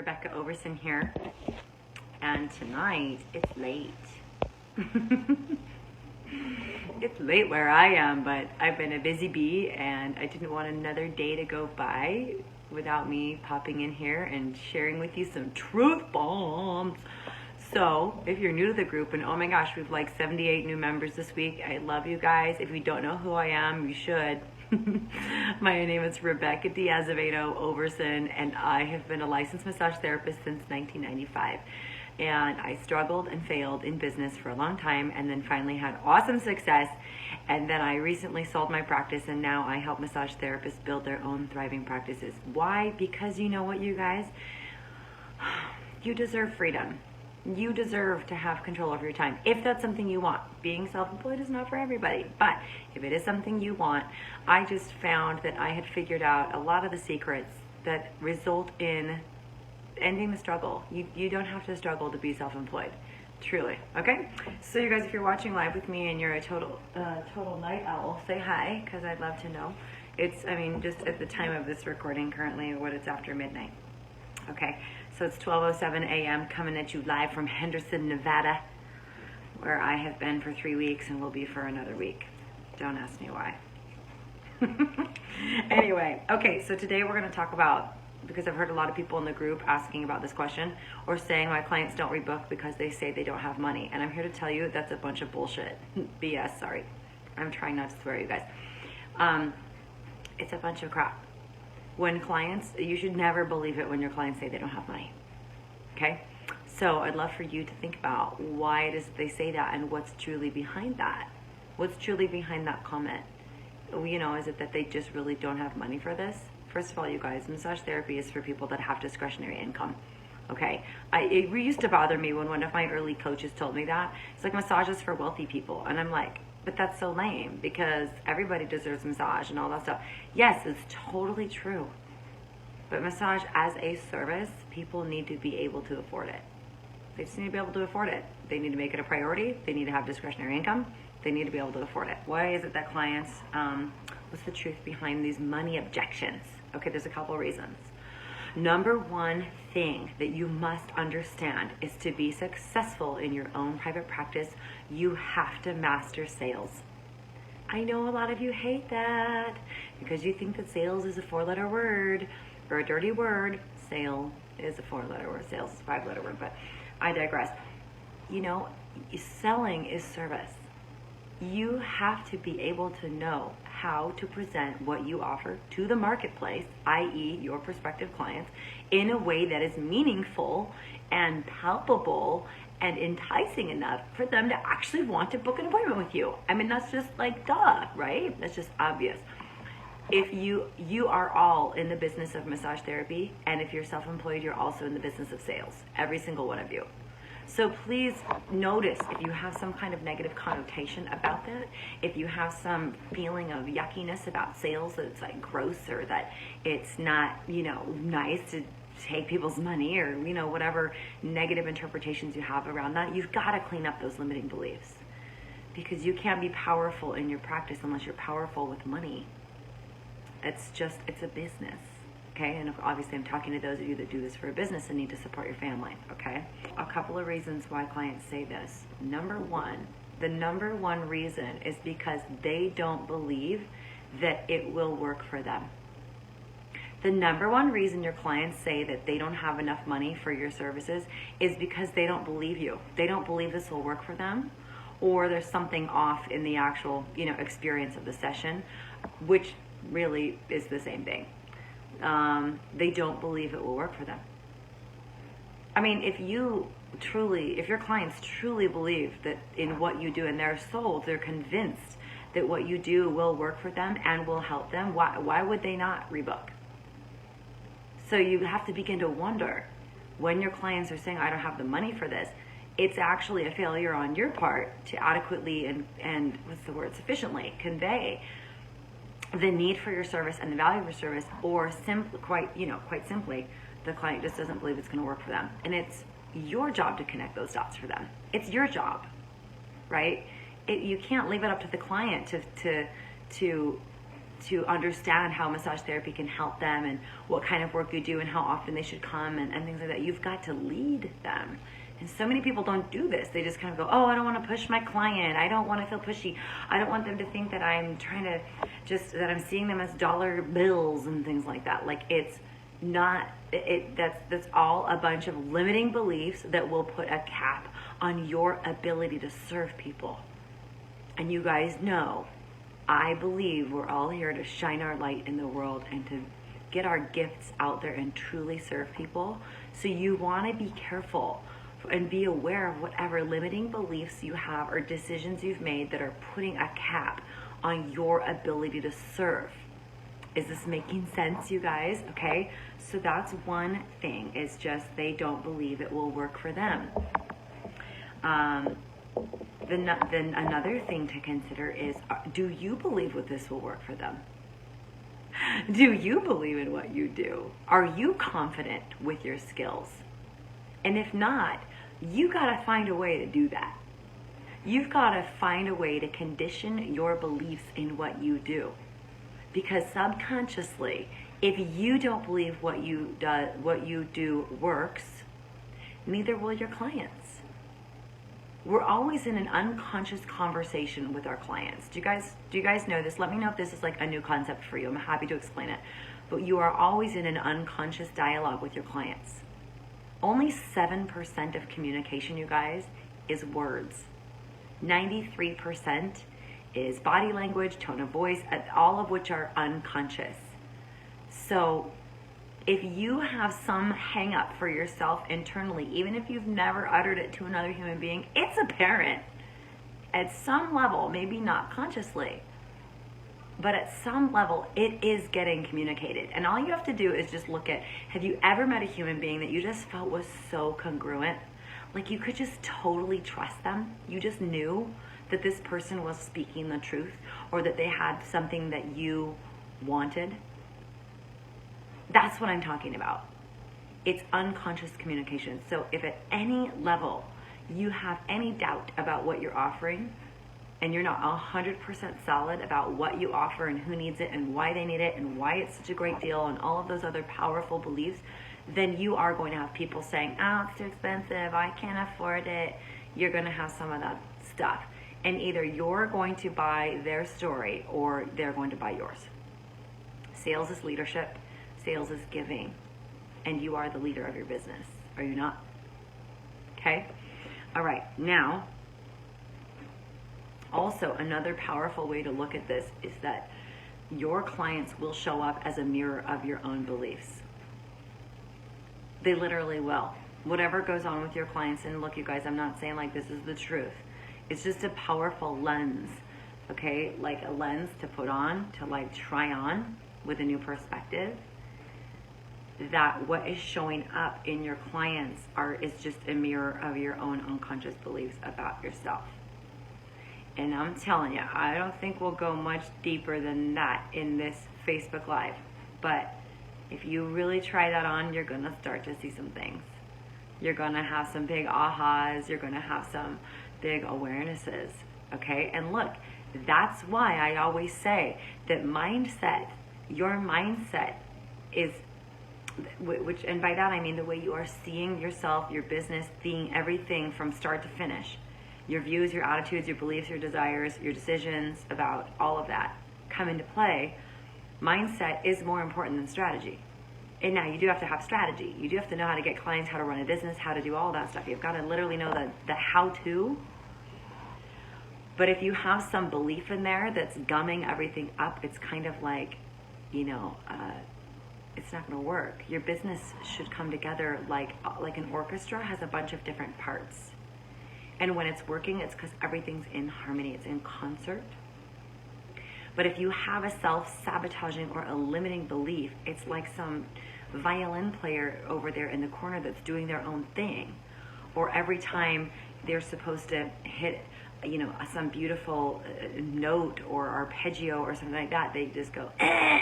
Rebecca Overson here, and tonight it's late. It's late where I am, but I've been a busy bee and I didn't want another day to go by without me popping in here and sharing with you some truth bombs. So if you're new to the group, and oh my gosh, we've like 78 new members this week. I love you guys. If you don't know who I am, you should. My name is Rebecca D'Azevedo Overson, and I have been a licensed massage therapist since 1995. And I struggled and failed in business for a long time, and then finally had awesome success. And then I recently sold my practice, and now I help massage therapists build their own thriving practices. Why? Because you know what, you guys? You deserve freedom. You deserve to have control over your time, if that's something you want. Being self-employed is not for everybody, but if it is something you want, I just found that I had figured out a lot of the secrets that result in ending the struggle. You don't have to struggle to be self-employed, truly. Okay, so you guys, if you're watching live with me and you're a total night owl, say hi, because I'd love to know. It's, I mean, just at the time of this recording currently, what, it's after midnight. Okay, so it's 12:07 a.m. coming at you live from Henderson, Nevada, where I have been for 3 weeks and will be for another week. Don't ask me why. Anyway, okay, so today we're going to talk about, because I've heard a lot of people in the group asking about this question or saying my clients don't rebook because they say they don't have money. And I'm here to tell you that's a bunch of bullshit. BS, sorry. I'm trying not to swear, you guys. It's a bunch of crap. When clients, you should never believe it when your clients say they don't have money. Okay? So I'd love for you to think about why it is they say that and what's truly behind that. What's truly behind that comment? You know, is it that they just really don't have money for this? First of all, you guys, massage therapy is for people that have discretionary income. Okay? It used to bother me when one of my early coaches told me that. It's like, massage is for wealthy people. And I'm like, but that's so lame, because everybody deserves massage and all that stuff. Yes, it's totally true. But massage as a service, people need to be able to afford it. They just need to be able to afford it. They need to make it a priority. They need to have discretionary income. They need to be able to afford it. Why is it that clients, what's the truth behind these money objections? Okay, there's a couple reasons. Number one thing that you must understand is, to be successful in your own private practice, you have to master sales. I know a lot of you hate that because you think that sales is a 4-letter word or a dirty word. Sale is a 4-letter word. Sales is a 5-letter word, but I digress. You know, selling is service. You have to be able to know how to present what you offer to the marketplace, i.e. your prospective clients, in a way that is meaningful and palpable and enticing enough for them to actually want to book an appointment with you. I mean, that's just like duh, right? That's just obvious. If you are all in the business of massage therapy, and if you're self-employed, you're also in the business of sales, every single one of you. So please notice if you have some kind of negative connotation about that, if you have some feeling of yuckiness about sales, that it's like gross, or that it's not, you know, nice to take people's money, or, you know, whatever negative interpretations you have around that, you've got to clean up those limiting beliefs, because you can't be powerful in your practice unless you're powerful with money. It's a business. Okay, and obviously I'm talking to those of you that do this for a business and need to support your family, okay? A couple of reasons why clients say this. Number one, the number one reason is because they don't believe that it will work for them. The number one reason your clients say that they don't have enough money for your services is because they don't believe you. They don't believe this will work for them, or there's something off in the actual, you know, experience of the session, which really is the same thing. They don't believe it will work for them. I mean, if your clients truly believe that in what you do, and they're sold, they're convinced that what you do will work for them and will help them, why would they not rebook? So you have to begin to wonder, when your clients are saying, I don't have the money for this, it's actually a failure on your part to adequately and sufficiently convey the need for your service and the value of your service, or quite simply, the client just doesn't believe it's going to work for them. And it's your job to connect those dots for them. It's your job, right? You can't leave it up to the client to to understand how massage therapy can help them and what kind of work you do and how often they should come and things like that. You've got to lead them. And so many people don't do this. They just kind of go, oh, I don't want to push my client. I don't want to feel pushy. I don't want them to think that I'm trying to that I'm seeing them as dollar bills and things like that. Like, it's not, that's all a bunch of limiting beliefs that will put a cap on your ability to serve people. And you guys know, I believe we're all here to shine our light in the world and to get our gifts out there and truly serve people. So you want to be careful and be aware of whatever limiting beliefs you have or decisions you've made that are putting a cap on your ability to serve. Is this making sense, you guys? Okay, so that's one thing, is just they don't believe it will work for them. Then another thing to consider is, do you believe what this will work for them? Do you believe in what you do? Are you confident with your skills? And if not, you got to find a way to do that. You've got to find a way to condition your beliefs in what you do. Because subconsciously, if you don't believe what you do works, neither will your clients. We're always in an unconscious conversation with our clients. Do you guys know this? Let me know if this is like a new concept for you. I'm happy to explain it. But you are always in an unconscious dialogue with your clients. Only 7% of communication, you guys, is words. 93% is body language, tone of voice, all of which are unconscious. So if you have some hang up for yourself internally, even if you've never uttered it to another human being, it's apparent at some level, maybe not consciously, but at some level it is getting communicated. And all you have to do is just look at, have you ever met a human being that you just felt was so congruent? Like, you could just totally trust them. You just knew that this person was speaking the truth, or that they had something that you wanted. That's what I'm talking about. It's unconscious communication. So if at any level you have any doubt about what you're offering, and you're not 100% solid about what you offer and who needs it and why they need it and why it's such a great deal and all of those other powerful beliefs, then you are going to have people saying, oh, it's too expensive, I can't afford it. You're going to have some of that stuff. And either you're going to buy their story or they're going to buy yours. Sales is leadership. Sales is giving. And you are the leader of your business. Are you not? Okay? All right. Now, also another powerful way to look at this is that your clients will show up as a mirror of your own beliefs. They literally will. Whatever goes on with your clients, and look, you guys, I'm not saying like this is the truth. It's just a powerful lens, okay? Like a lens to put on, to like try on with a new perspective. That what is showing up in your clients is just a mirror of your own unconscious beliefs about yourself. And I'm telling you, I don't think we'll go much deeper than that in this Facebook Live. But if you really try that on, you're going to start to see some things. You're going to have some big ahas. You're going to have some big awarenesses. Okay? And look, that's why I always say that mindset, your mindset is, which, and by that I mean the way you are seeing yourself, your business, seeing everything from start to finish. Your views, your attitudes, your beliefs, your desires, your decisions about all of that come into play. Mindset is more important than strategy. And now you do have to have strategy. You do have to know how to get clients, how to run a business, how to do all that stuff. You've got to literally know the how-to. But if you have some belief in there that's gumming everything up, it's kind of like, it's not going to work. Your business should come together like an orchestra has a bunch of different parts. And when it's working, it's because everything's in harmony. It's in concert. But if you have a self-sabotaging or a limiting belief, it's like some violin player over there in the corner that's doing their own thing. Or every time they're supposed to hit, some beautiful note or arpeggio or something like that, they just go, eh.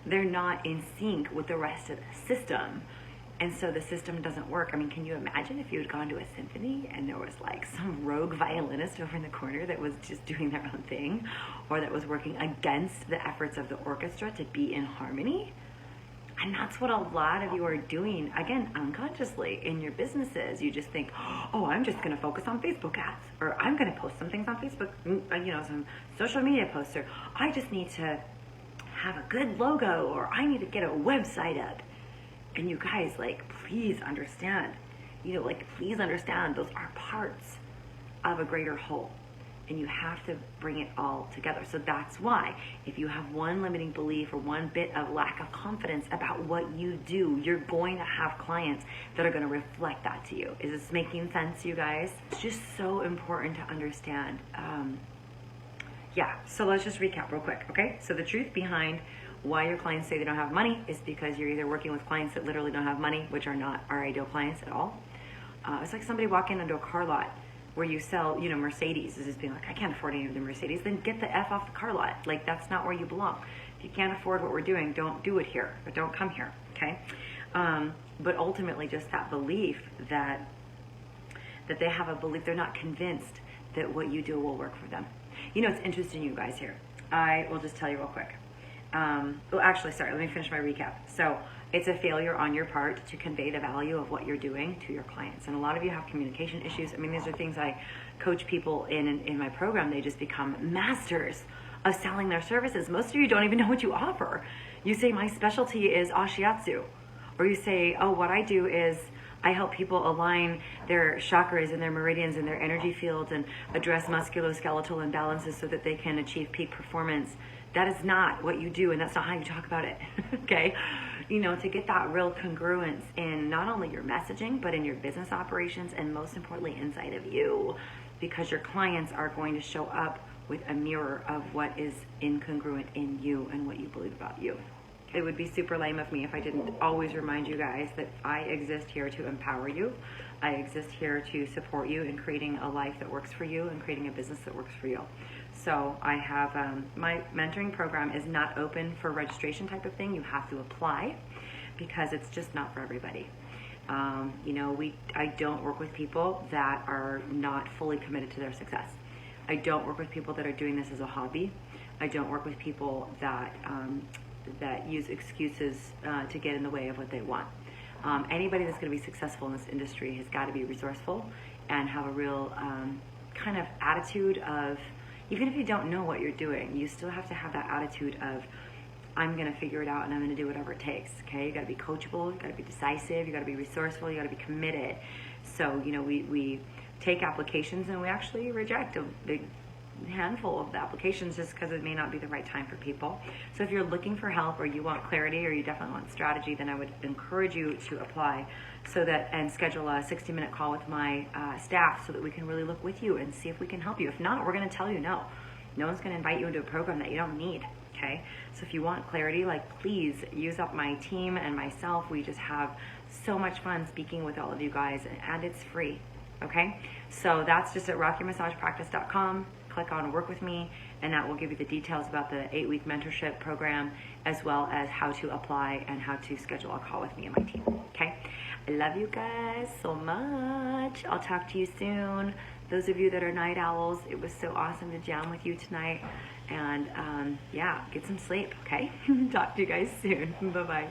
They're not in sync with the rest of the system. And so the system doesn't work. I mean, can you imagine if you had gone to a symphony and there was like some rogue violinist over in the corner that was just doing their own thing, or that was working against the efforts of the orchestra to be in harmony? And that's what a lot of you are doing, again, unconsciously in your businesses. You just think, oh, I'm just going to focus on Facebook ads, or I'm going to post some things on Facebook, some social media posts, or I just need to have a good logo, or I need to get a website up. And you guys, please understand, please understand those are parts of a greater whole. And you have to bring it all together. So that's why if you have one limiting belief or one bit of lack of confidence about what you do, you're going to have clients that are going to reflect that to you. Is this making sense, you guys? It's just so important to understand. So let's just recap real quick, okay? So the truth behind why your clients say they don't have money is because you're either working with clients that literally don't have money, which are not our ideal clients at all. It's like somebody walking into a car lot where you sell, Mercedes, is just being like, I can't afford any of the Mercedes, then get the F off the car lot. That's not where you belong. If you can't afford what we're doing, don't do it here, or don't come here, okay? But ultimately just that belief that they have a belief, they're not convinced that what you do will work for them. It's interesting, you guys, here. I will just tell you real quick. Let me finish my recap. So it's a failure on your part to convey the value of what you're doing to your clients. And a lot of you have communication issues. I mean, these are things I coach people in my program. They just become masters of selling their services. Most of you don't even know what you offer. You say, my specialty is ashiatsu. Or you say, oh, what I do is I help people align their chakras and their meridians and their energy fields and address musculoskeletal imbalances so that they can achieve peak performance. That is not what you do, and that's not how you talk about it, okay? To get that real congruence in not only your messaging, but in your business operations, and most importantly, inside of you, because your clients are going to show up with a mirror of what is incongruent in you and what you believe about you. It would be super lame of me if I didn't always remind you guys that I exist here to empower you. I exist here to support you in creating a life that works for you and creating a business that works for you. So I have, my mentoring program is not open for registration type of thing. You have to apply because it's just not for everybody. I don't work with people that are not fully committed to their success. I don't work with people that are doing this as a hobby. I don't work with people that use excuses to get in the way of what they want. Anybody that's going to be successful in this industry has got to be resourceful and have a real kind of attitude of, even if you don't know what you're doing, you still have to have that attitude of, I'm going to figure it out and I'm going to do whatever it takes, okay? You got to be coachable, you got to be decisive, you got to be resourceful, you got to be committed. So, we take applications and we actually reject a big handful of the applications just because it may not be the right time for people. So if you're looking for help or you want clarity or you definitely want strategy, then I would encourage you to apply and schedule a 60-minute call with my staff so that we can really look with you and see if we can help you. If not, we're going to tell you no. No one's going to invite you into a program that you don't need, okay? So if you want clarity, please use up my team and myself. We just have so much fun speaking with all of you guys, and it's free, okay? So that's just at rockyourmassagepractice.com. Click on work with me, and that will give you the details about the 8-week mentorship program, as well as how to apply and how to schedule a call with me and my team, okay? I love you guys so much. I'll talk to you soon. Those of you that are night owls, it was so awesome to jam with you tonight, and get some sleep, okay? Talk to you guys soon. Bye-bye.